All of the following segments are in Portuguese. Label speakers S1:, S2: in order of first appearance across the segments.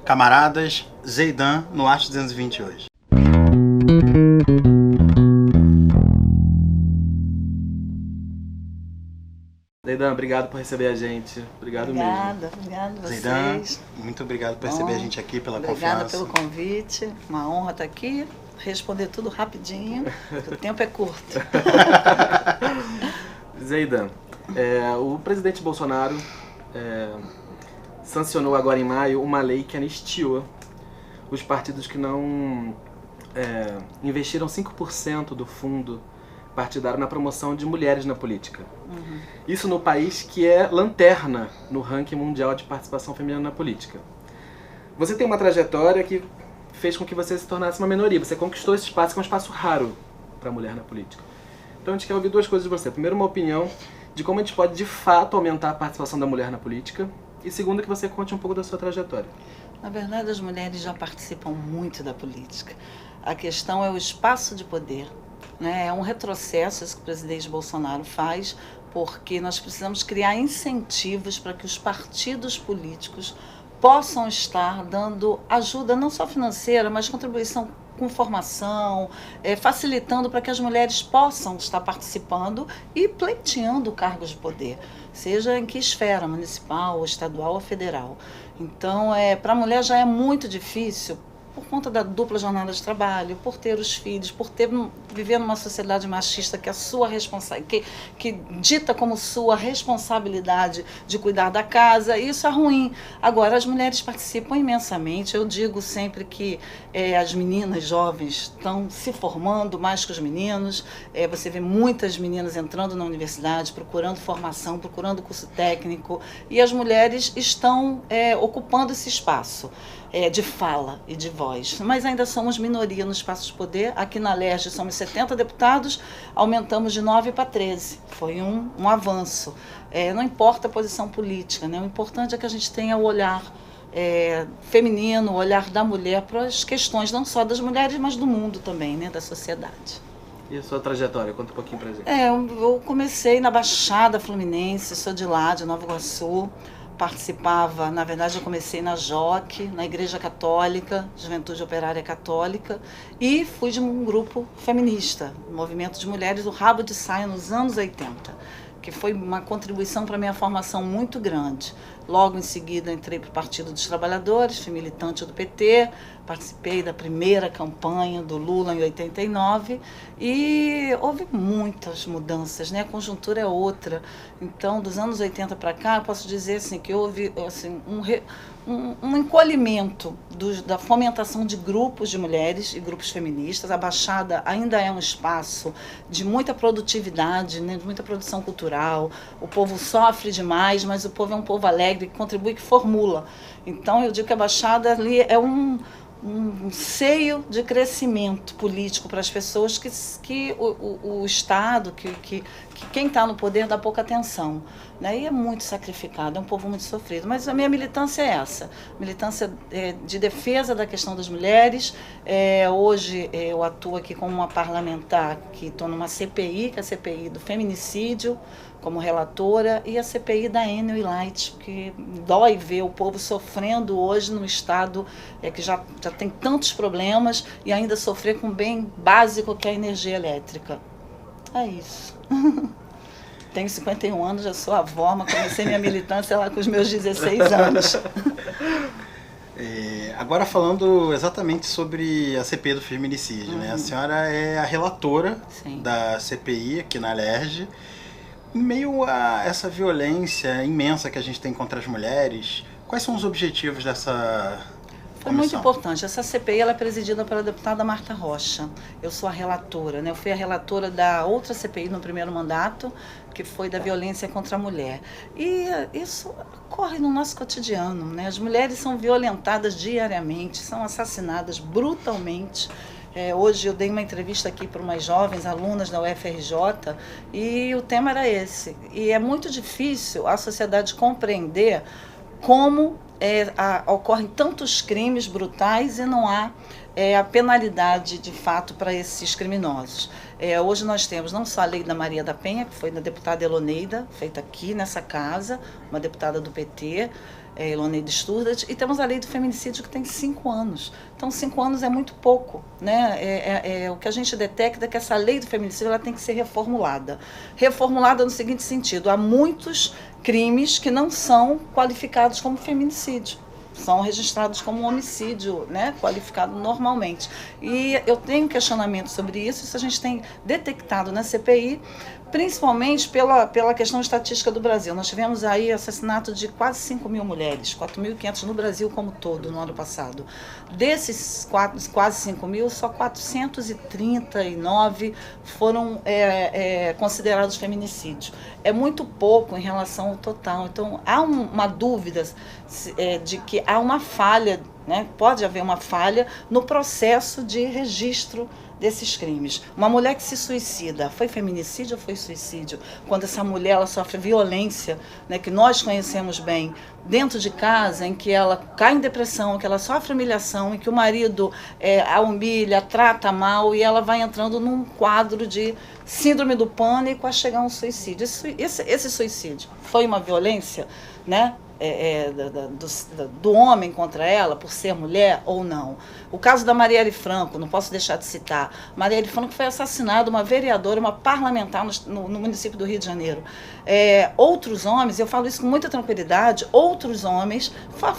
S1: Camaradas, Zeidan no Arte 220 hoje.
S2: Zeidan, obrigado por receber a gente. Obrigado mesmo.
S3: Obrigada vocês.
S1: Zeidan, muito obrigado por receber a gente aqui, pela confiança.
S3: Obrigada pelo convite. Uma honra estar aqui. Responder tudo rapidinho, o tempo é curto.
S2: Zeidan, o presidente Bolsonaro sancionou agora em maio uma lei que anistiou os partidos que não investiram 5% do fundo partidário na promoção de mulheres na política.
S3: Uhum.
S2: Isso no país que é lanterna no ranking mundial de participação feminina na política. Você tem uma trajetória que fez com que você se tornasse uma minoria. Você conquistou esse espaço, que é um espaço raro para a mulher na política. Então a gente quer ouvir duas coisas de você. Primeiro, uma opinião de como a gente pode, de fato, aumentar a participação da mulher na política. E segundo, que você conte um pouco da sua trajetória.
S3: Na verdade, as mulheres já participam muito da política. A questão é o espaço de poder, né? É um retrocesso isso que o presidente Bolsonaro faz, porque nós precisamos criar incentivos para que os partidos políticos possam estar dando ajuda, não só financeira, mas contribuição com formação, facilitando para que as mulheres possam estar participando e pleiteando cargos de poder, seja em que esfera, municipal, estadual ou federal. Então, para a mulher já é muito difícil, por conta da dupla jornada de trabalho, por ter os filhos, por viver numa sociedade machista que é sua que dita como sua responsabilidade de cuidar da casa, isso é ruim. Agora, as mulheres participam imensamente. Eu digo sempre que as meninas jovens estão se formando mais que os meninos. Você vê muitas meninas entrando na universidade, procurando formação, procurando curso técnico, e as mulheres estão ocupando esse espaço de fala e de voz. Mas ainda somos minoria no espaço de poder. Aqui na LERJ somos 70 deputados, aumentamos de 9 para 13. Foi um avanço. Não importa a posição política, né? O importante é que a gente tenha o olhar feminino, o olhar da mulher para as questões não só das mulheres, mas do mundo também, né? Da sociedade.
S2: E a sua trajetória? Conta um pouquinho pra gente.
S3: Eu comecei na Baixada Fluminense, sou de lá, de Nova Iguaçu. Participava, na verdade eu comecei na JOC, na Igreja Católica, Juventude Operária Católica, e fui de um grupo feminista, Movimento de Mulheres do Rabo de Saia nos anos 80, que foi uma contribuição para a minha formação muito grande. Logo em seguida entrei para o Partido dos Trabalhadores, fui militante do PT, participei da primeira campanha do Lula em 89 e houve muitas mudanças, né? A conjuntura é outra. Então, dos anos 80 para cá, eu posso dizer assim, que houve assim, um encolhimento da fomentação de grupos de mulheres e grupos feministas. A Baixada ainda é um espaço de muita produtividade, né? De muita produção cultural. O povo sofre demais, mas o povo é um povo alegre, que contribui, que formula. Então, eu digo que a Baixada ali é um seio de crescimento político para as pessoas que o Estado, que quem está no poder dá pouca atenção, né? E é muito sacrificado, é um povo muito sofrido. Mas a minha militância é essa, militância de defesa da questão das mulheres. Hoje eu atuo aqui como uma parlamentar, que estou numa CPI, que é a CPI do feminicídio, como relatora, e a CPI da Enel e Light, que dói ver o povo sofrendo hoje num estado que já tem tantos problemas e ainda sofrer com um bem básico que é a energia elétrica. É isso. Tenho 51 anos, já sou avó, mas comecei minha militância lá com os meus 16 anos.
S1: Agora falando exatamente sobre a CPI do feminicídio, né? A senhora é a relatora
S3: Sim.
S1: da CPI aqui na LERJ. Em meio a essa violência imensa que a gente tem contra as mulheres, quais são os objetivos dessa
S3: Foi muito importante. Essa CPI ela é presidida pela deputada Marta Rocha. Eu sou a relatora, né? Eu fui a relatora da outra CPI no primeiro mandato, que foi da violência contra a mulher. E isso ocorre no nosso cotidiano, né? As mulheres são violentadas diariamente, são assassinadas brutalmente. Hoje eu dei uma entrevista aqui para umas jovens alunas da UFRJ e o tema era esse. E é muito difícil a sociedade compreender como ocorrem tantos crimes brutais e não há a penalidade de fato para esses criminosos. Hoje nós temos não só a lei da Maria da Penha, que foi da deputada Eloneida, feita aqui nessa casa, uma deputada do PT, Iloneide Sturdat, e temos a lei do feminicídio que tem 5 anos. Então 5 anos é muito pouco, né? O que a gente detecta é que essa lei do feminicídio ela tem que ser reformulada. Reformulada no seguinte sentido: há muitos crimes que não são qualificados como feminicídio, são registrados como homicídio, né, qualificado normalmente. E eu tenho questionamento sobre isso a gente tem detectado na CPI, principalmente pela questão estatística do Brasil. Nós tivemos aí assassinato de quase 5.000 mulheres, 4.500 no Brasil como todo, no ano passado. Desses quase 5.000, só 439 foram considerados feminicídios. É muito pouco em relação ao total. Então, há uma dúvida de que há uma falha, né? Pode haver uma falha no processo de registro desses crimes. Uma mulher que se suicida, foi feminicídio ou foi suicídio? Quando essa mulher ela sofre violência, né, que nós conhecemos bem, dentro de casa, em que ela cai em depressão, que ela sofre humilhação, em que o marido a humilha, a trata mal, e ela vai entrando num quadro de síndrome do pânico a chegar a um suicídio. Esse suicídio foi uma violência, né? Do homem contra ela, por ser mulher ou não. O caso da Marielle Franco, não posso deixar de citar. Marielle Franco foi assassinada, uma vereadora, uma parlamentar no município do Rio de Janeiro. Outros homens, eu falo isso com muita tranquilidade, outros homens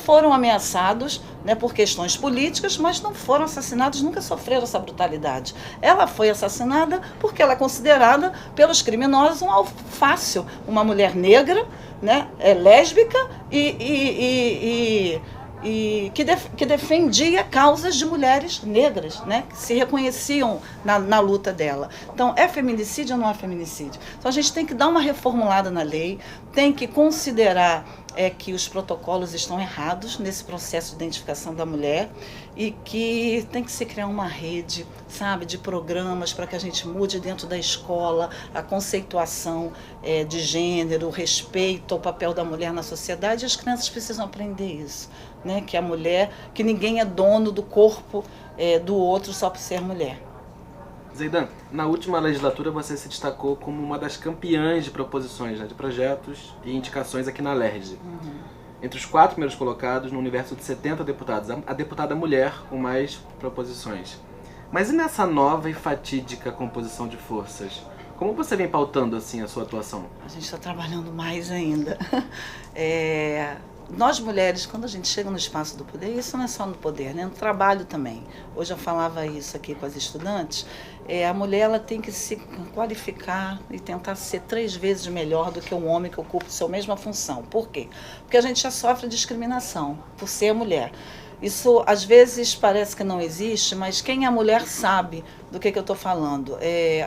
S3: foram ameaçados, né, por questões políticas, mas não foram assassinados, nunca sofreram essa brutalidade. Ela foi assassinada porque ela é considerada pelos criminosos um alvo fácil, uma mulher negra, né, lésbica e que defendia causas de mulheres negras, né, que se reconheciam na luta dela. Então, é feminicídio ou não é feminicídio? Então, a gente tem que dar uma reformulada na lei, tem que considerar que os protocolos estão errados nesse processo de identificação da mulher e que tem que se criar uma rede, sabe, de programas para que a gente mude dentro da escola a conceituação de gênero, o respeito ao papel da mulher na sociedade, e as crianças precisam aprender isso, né, que a mulher, que ninguém é dono do corpo do outro só por ser mulher.
S2: Zeidan, na última legislatura você se destacou como uma das campeãs de proposições, né, de projetos e indicações aqui na LERJ.
S3: Uhum.
S2: Entre os 4 primeiros colocados, no universo de 70 deputados, a deputada mulher com mais proposições. Mas e nessa nova e fatídica composição de forças? Como você vem pautando assim a sua atuação?
S3: A gente está trabalhando mais ainda. Nós mulheres, quando a gente chega no espaço do poder, isso não é só no poder, né? No trabalho também. Hoje eu falava isso aqui com as estudantes, a mulher ela tem que se qualificar e tentar ser 3 vezes melhor do que um homem que ocupa a sua mesma função. Por quê? Porque a gente já sofre discriminação por ser mulher. Isso às vezes parece que não existe, mas quem é mulher sabe do que eu estou falando.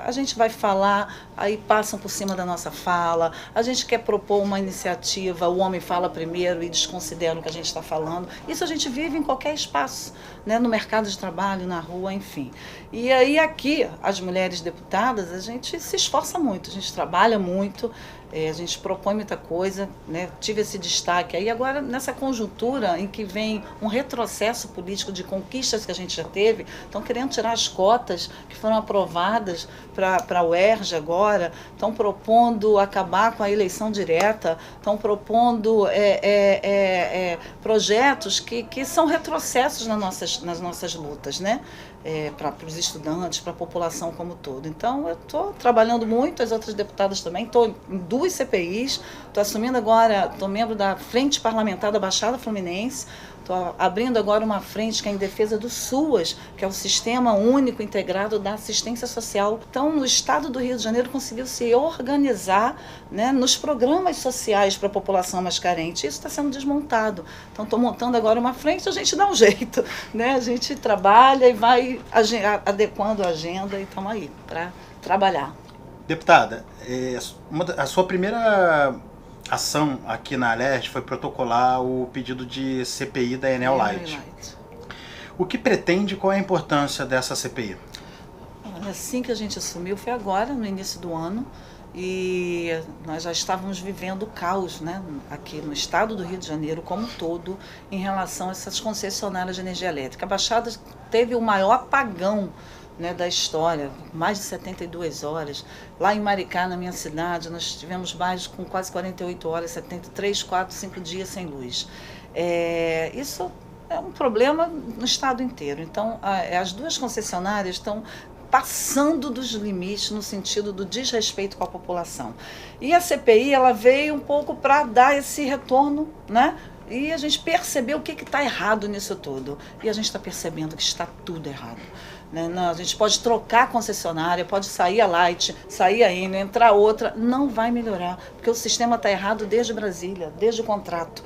S3: A gente vai falar, aí passam por cima da nossa fala, a gente quer propor uma iniciativa, o homem fala primeiro e desconsidera o que a gente está falando. Isso a gente vive em qualquer espaço, né? No mercado de trabalho, na rua, enfim. E aí aqui, as mulheres deputadas, a gente se esforça muito, a gente trabalha muito, a gente propõe muita coisa, né? Tive esse destaque aí. Agora, nessa conjuntura em que vem um retrocesso político de conquistas que a gente já teve, estão querendo tirar as cotas que foram aprovadas para a UERJ agora, estão propondo acabar com a eleição direta, estão propondo projetos que são retrocessos nas nossas lutas, né? Para os estudantes, para a população como todo. Então, eu estou trabalhando muito, as outras deputadas também, estou em 2 CPIs, estou assumindo agora, estou membro da Frente Parlamentar da Baixada Fluminense, estou abrindo agora uma frente que é em defesa do SUAS, que é o Sistema Único Integrado da Assistência Social. Então, no estado do Rio de Janeiro, conseguiu se organizar, né, nos programas sociais para a população mais carente. Isso está sendo desmontado. Então, estou montando agora uma frente, a gente dá um jeito, né? A gente trabalha e vai adequando a agenda e estamos aí para trabalhar.
S1: Deputada, a sua primeira ação aqui na LERJ foi protocolar o pedido de CPI da Enel Light. O que pretende e qual é a importância dessa CPI?
S3: Assim que a gente assumiu foi agora, no início do ano, e nós já estávamos vivendo o caos, né, aqui no estado do Rio de Janeiro como um todo em relação a essas concessionárias de energia elétrica. A Baixada teve o maior apagão, né, da história, mais de 72 horas. Lá em Maricá, na minha cidade, nós tivemos mais com quase 48 horas, 73, 4, 5 dias sem luz. Isso é um problema no estado inteiro. Então, as duas concessionárias estão passando dos limites no sentido do desrespeito com a população. E a CPI, ela veio um pouco para dar esse retorno, né? E a gente percebeu o que está errado nisso tudo. E a gente está percebendo que está tudo errado. Não, a gente pode trocar a concessionária, pode sair a Light, sair a Enel, entrar outra, não vai melhorar, porque o sistema está errado desde Brasília, desde o contrato.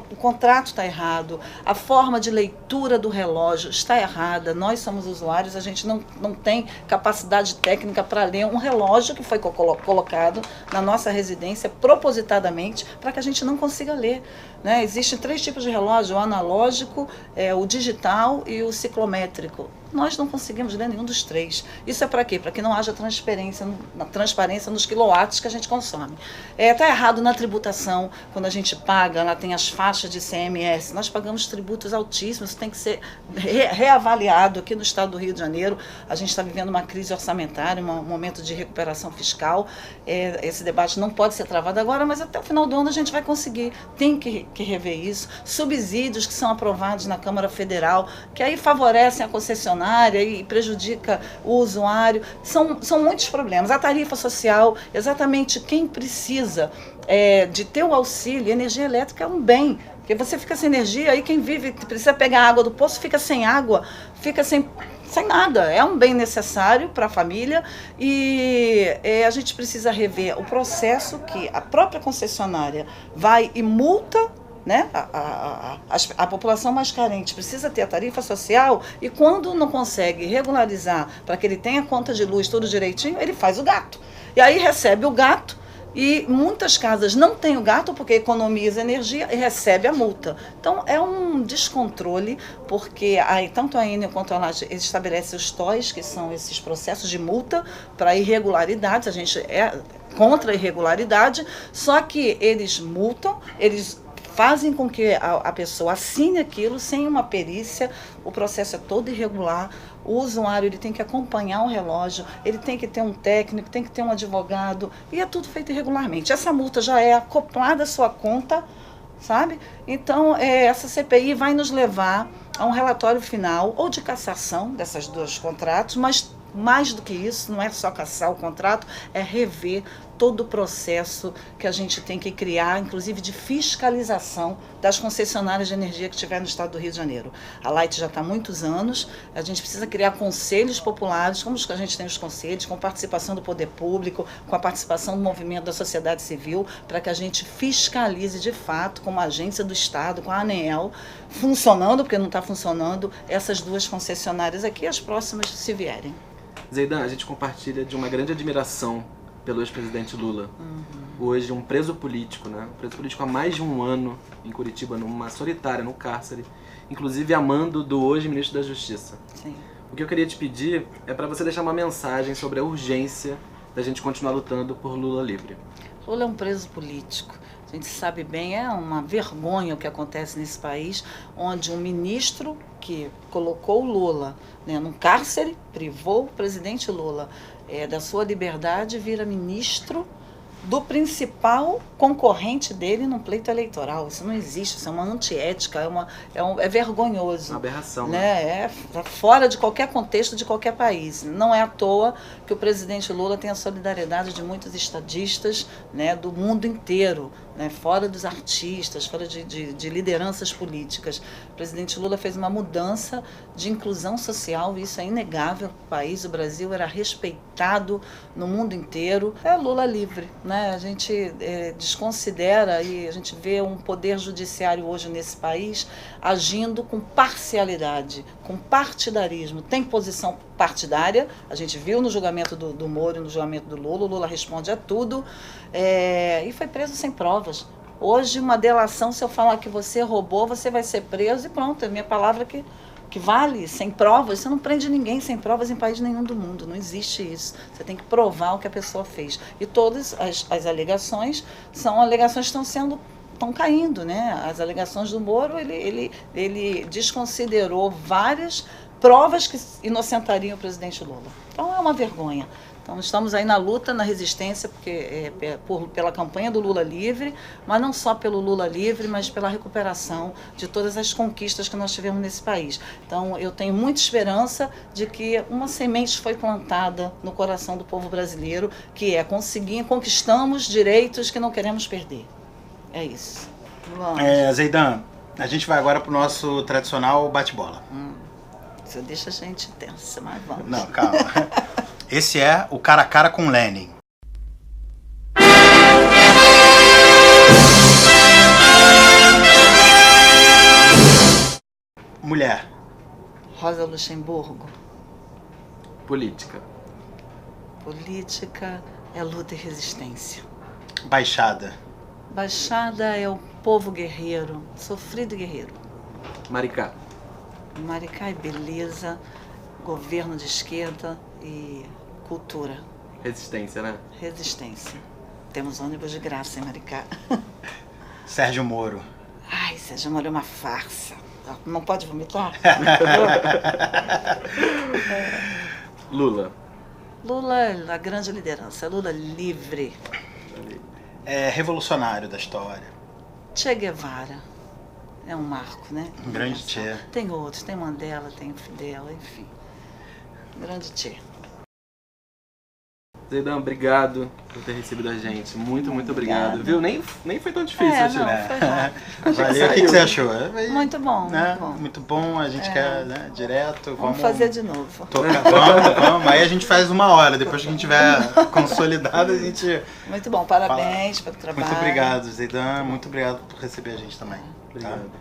S3: O contrato está errado, a forma de leitura do relógio está errada, nós somos usuários, a gente não tem capacidade técnica para ler um relógio que foi colocado na nossa residência propositadamente para que a gente não consiga ler. Né? Existem 3 tipos de relógio, o analógico, o digital e o ciclométrico. Nós não conseguimos ler nenhum dos 3. Isso é para quê? Para que não haja transparência nos quilowatts que a gente consome. Está errado na tributação, quando a gente paga, lá tem as faixas de ICMS, nós pagamos tributos altíssimos, isso tem que ser reavaliado. Aqui no estado do Rio de Janeiro, a gente está vivendo uma crise orçamentária, um momento de recuperação fiscal. Esse debate não pode ser travado agora, mas até o final do ano a gente vai conseguir. Tem que rever isso. Subsídios que são aprovados na Câmara Federal, que aí favorecem a concessionária e prejudica o usuário. São muitos problemas. A tarifa social, exatamente quem precisa de ter o auxílio, energia elétrica é um bem, porque você fica sem energia, aí quem vive, precisa pegar água do poço, fica sem água, fica sem nada. É um bem necessário para a família e a gente precisa rever o processo que a própria concessionária vai e multa, né? A população mais carente precisa ter a tarifa social e quando não consegue regularizar para que ele tenha conta de luz tudo direitinho, ele faz o gato. E aí recebe o gato e muitas casas não têm o gato porque economiza energia e recebe a multa. Então é um descontrole porque tanto a Enel quanto a Light estabelecem os TOIs, que são esses processos de multa para irregularidades. A gente é contra a irregularidade, só que eles multam, eles fazem com que a pessoa assine aquilo sem uma perícia, o processo é todo irregular, o usuário ele tem que acompanhar o relógio, ele tem que ter um técnico, tem que ter um advogado, e é tudo feito irregularmente. Essa multa já é acoplada à sua conta, sabe? Então, essa CPI vai nos levar a um relatório final, ou de cassação dessas 2 contratos, mas mais do que isso, não é só cassar o contrato, é rever todo o processo que a gente tem que criar, inclusive de fiscalização das concessionárias de energia que tiver no estado do Rio de Janeiro. A Light já está há muitos anos, a gente precisa criar conselhos populares, como a gente tem os conselhos, com participação do poder público, com a participação do movimento da sociedade civil, para que a gente fiscalize de fato, como agência do Estado, com a ANEEL, funcionando, porque não está funcionando, essas 2 concessionárias aqui, as próximas se vierem.
S2: Zeidan, a gente compartilha de uma grande admiração pelo ex-presidente Lula. Hoje um preso político, né? Um preso político há mais de 1 ano em Curitiba, numa solitária, no cárcere, inclusive a mando do hoje ministro da Justiça.
S3: Sim.
S2: O que eu queria te pedir é para você deixar uma mensagem sobre a urgência da gente continuar lutando por Lula livre.
S3: Lula é um preso político. A gente sabe bem, é uma vergonha o que acontece nesse país, onde um ministro que colocou o Lula, né, num cárcere, privou o presidente Lula da sua liberdade, vira ministro do principal concorrente dele num pleito eleitoral. Isso não existe, isso é uma antiética, é vergonhoso.
S2: Uma aberração.
S3: Né? É fora de qualquer contexto de qualquer país. Não é à toa que o presidente Lula tem a solidariedade de muitos estadistas, né, do mundo inteiro, né, fora dos artistas, fora de lideranças políticas. O presidente Lula fez uma mudança de inclusão social, e isso é inegável. O Brasil era respeitado no mundo inteiro. É Lula livre, né? A gente desconsidera e a gente vê um poder judiciário hoje nesse país agindo com parcialidade, com partidarismo. Tem posição partidária, a gente viu no julgamento do Moro e no julgamento do Lula, o Lula responde a tudo, e foi preso sem provas. Hoje, uma delação, se eu falar que você roubou, você vai ser preso e pronto, é minha palavra que vale, sem provas. Você não prende ninguém sem provas em país nenhum do mundo, não existe isso. Você tem que provar o que a pessoa fez. E todas as alegações são alegações que estão caindo, né? As alegações do Moro, ele desconsiderou várias provas que inocentariam o presidente Lula. Então é uma vergonha. Então estamos aí na luta, na resistência, porque pela campanha do Lula Livre, mas não só pelo Lula Livre, mas pela recuperação de todas as conquistas que nós tivemos nesse país. Então eu tenho muita esperança de que uma semente foi plantada no coração do povo brasileiro, que é conquistamos direitos que não queremos perder. É isso. Vamos.
S1: Zeidan, a gente vai agora para o nosso tradicional bate-bola.
S3: Você deixa a gente tensa, mas vamos.
S1: Não, calma. Esse é o cara a cara com Lenin. Mulher.
S3: Rosa Luxemburgo.
S2: Política.
S3: Política é luta e resistência.
S1: Baixada.
S3: Baixada é o povo guerreiro, sofrido e guerreiro.
S2: Maricá.
S3: Maricá é beleza, governo de esquerda e cultura.
S2: Resistência, né?
S3: Resistência. Temos ônibus de graça em Maricá.
S1: Sérgio Moro.
S3: Ai, Sérgio Moro é uma farsa. Não pode vomitar?
S2: Lula.
S3: Lula é a grande liderança, Lula livre.
S1: É revolucionário da história.
S3: Che Guevara. É um marco, né?
S1: Um grande Che.
S3: Tem outros, tem Mandela, tem Fidel, enfim. Grande Che.
S2: Zeidan, obrigado por ter recebido a gente. Muito obrigado. Viu? Nem foi tão difícil,
S3: não, foi rápido.
S1: Valeu. O que você achou?
S3: Muito bom,
S1: Né?
S3: muito bom.
S1: Muito bom, a gente quer, né, direto.
S3: Vamos fazer de novo.
S1: Vamos. Aí a gente faz 1 hora. Depois que a gente tiver consolidado, a gente...
S3: Muito bom, parabéns pelo trabalho.
S1: Muito obrigado, Zeidan. Muito obrigado por receber a gente também.
S2: Obrigado.
S1: Tá?